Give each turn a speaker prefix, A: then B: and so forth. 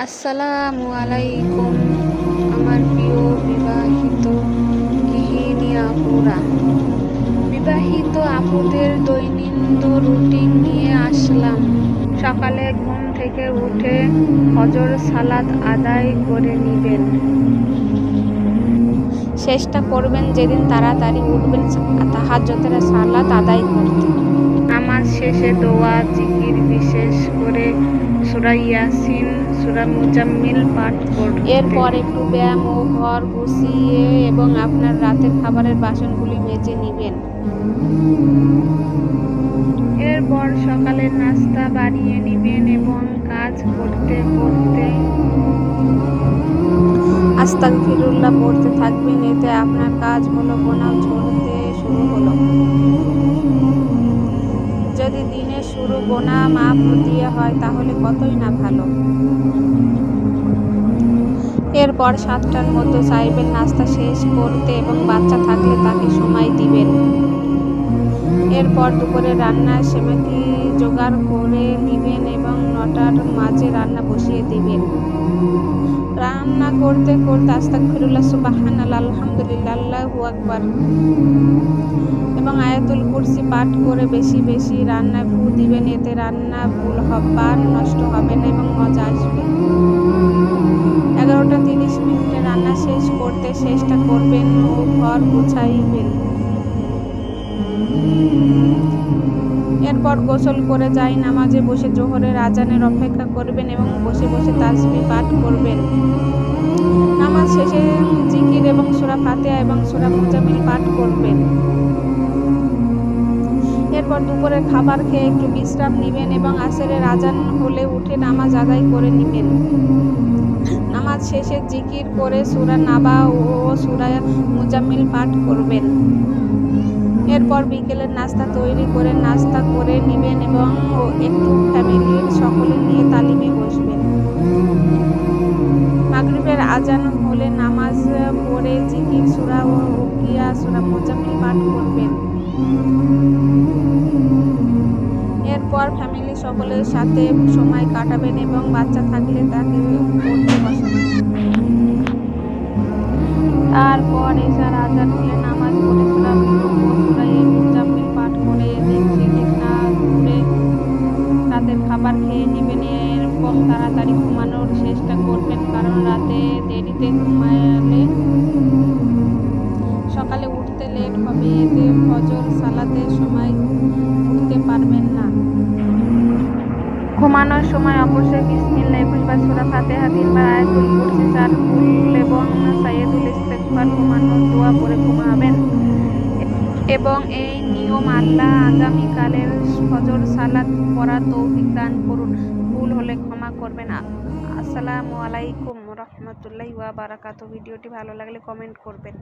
A: আসসালামু আলাইকুম আমার প্রিয় বিবাহিত গৃহিণী আপুরা। বিবাহিত আপুদের দৈনন্দিন রুটিন নিয়ে আসলাম। সকালে ঘুম থেকে উঠে ফজর সালাত আদায় করে নিবেন। চেষ্টা করবেন যেদিন তাড়াতাড়ি উঠবেন তাহাজ্জুদের সালাত আদায় করতে। নামাজ শেষে দোয়া জিকির, বিশেষ করে সূরা ইয়াসিন, সূরা মুজাম্মিল পাঠ করতে। এরপর একটু ব্যায়াম ও ঘর গুছিয়ে এবং আপনার রাতের খাবারের বাসনগুলি মেজে নিবেন। এরপর সকালের নাস্তা বানিয়ে নিবেন এবং কাজ করতে করতে আস্তাগফিরুল্লাহ পড়তে থাকবেন। এতে আপনার কাজ হলো গোনাহ ঝরতে শুরু হলো। যদি দিনের শুরু গোনাহ মাফ দিয়ে হয় তাহলে কতই না ভালো। এরপর 7টার মধ্যে চাইবেন নাস্তা শেষ করতে এবং বাচ্চা থাকলে তাকে সময় দিবেন। এরপর দুপুরে রান্নার সেমাটি জোগাড় করে নিবেন এবং 9টার মাঝে রান্না বসিয়ে দিবেন। রান্না করতে করতে আস্তাগফিরুল্লাহ, সুবহানাল্লাহ, আলহামদুলিল্লাহ, আল্লাহু আকবার এবং আয়াতুল কুরসি পাঠ করে বেশি বেশি রান্নায় ফু দিবেন। এতে রান্না ভুল বা নষ্ট হবে না এবং মজা আসবে। 11টা 30 রান্না শেষ করতে চেষ্টা করবেন ও ঘর গুছাইবেন। এরপর গোসল করে নামাজে বসে জোহরের আজানের অপেক্ষা করবেন এবং বসে বসে তাসবিহ পাঠ করবেন। নামাজ শেষে জিকির এবং সূরা ফাতিহা এবং সূরা মুজাম্মিল পাঠ করবেন। এরপর দুপুরের খাবার খেয়ে একটু বিশ্রাম নিবেন এবং আসরের আজান হলে উঠে নামাজ আদায় করে নিবেন। নামাজ শেষে জিকির করে সূরা নাবা ও সূরা মুজাম্মিল পাঠ করবেন। এরপর বিকেলের নাস্তা তৈরি করে নাস্তা করে নিবেন এবং একটু ফ্যামিলির সকলে নিয়ে তালিমে বসবেন। মাগরিবের আজান হলে নামাজ পড়ে জিকির, সূরা রুকিয়া, সূরা মুজাম্মিল পাঠ করবেন। এরপর ফ্যামিলি সকলের সাথে সময় কাটাবেন এবং বাচ্চা থাকলে তাকে পড়তে বসাবেন। তারপর এশার আজান হলে নামাজ পড়ে সূরা মুলক ও সূরা মুজাম্মিল পাঠ করে এদিক সেদিক না ঘুরে রাতের খাবার খেয়ে নেবেন এবং তাড়াতাড়ি ঘুমানোর চেষ্টা করবেন, কারণ রাতে দেরিতে ঘুমালে সকালে উঠতে লেট হবে। এতে ফজর সালাতের সময় উঠতে পারবেন না। ঘুমানোর সময় অবশ্যই বিসমিল্লাহ 21 বার, সূরা ফাতিহা 3 বার, আয়াতুল কুরসি 4 কুল এবং সাইয়্যিদুল ইস্তিগফার ঘুমানোর দোয়া পড়ে ঘুমাবেন। এবং এই নিয়ম আল্লাহ আগামীকালের ফজর সালাত পড়ার তৌফিক দান করুন। ভুল হলে ক্ষমা করবেন। আসসালামু আলাইকুম রাহমাতুল্লাহি ওয়া বারাকাতুহু। ভিডিওটি ভালো লাগলে কমেন্ট করবেন।